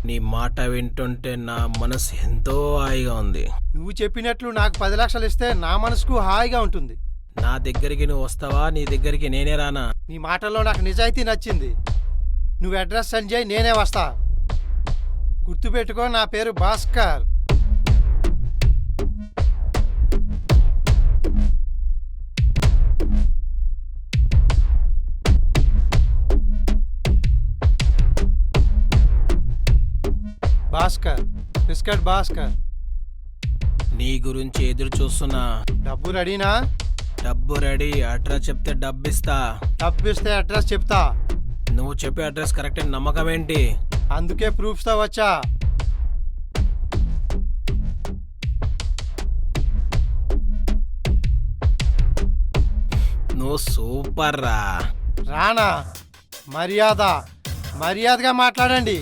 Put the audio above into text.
నీ మాట వింటుంటే నా మనసు ఎంతో హాయిగా ఉంది. నువ్వు చెప్పినట్లు నాకు 10 లక్షలు ఇస్తే నా మనసుకు హాయిగా ఉంటుంది. నా దగ్గరికి నువ్వు వస్తావా, నీ దగ్గరికి నేనే రానా? నీ మాటల్లో నాకు నిజాయితీ నచ్చింది. నువ్వు అడ్రస్ సెండ్ చేయి, నేనే వస్తా. గుర్తుపెట్టుకో, నా పేరు భాస్కర్. భాస్కర్, బిస్కెట్ భాస్కర్. నీ గురించి ఎదురు చూస్తున్నా. డబ్బు రెడీనా? డబ్బు రెడీ. అడ్రస్ చెప్తే డబ్బిస్తా. డబ్బు ఇస్తే అడ్రస్ చెప్తా. నువ్వు చెప్పే అడ్రస్ కరెక్ట్ అని నమ్మకం ఏంటి? అందుకే ప్రూఫ్స్తో వచ్చా. నువ్వు సూపర్ రా. రానా? మర్యాదగా మాట్లాడండి.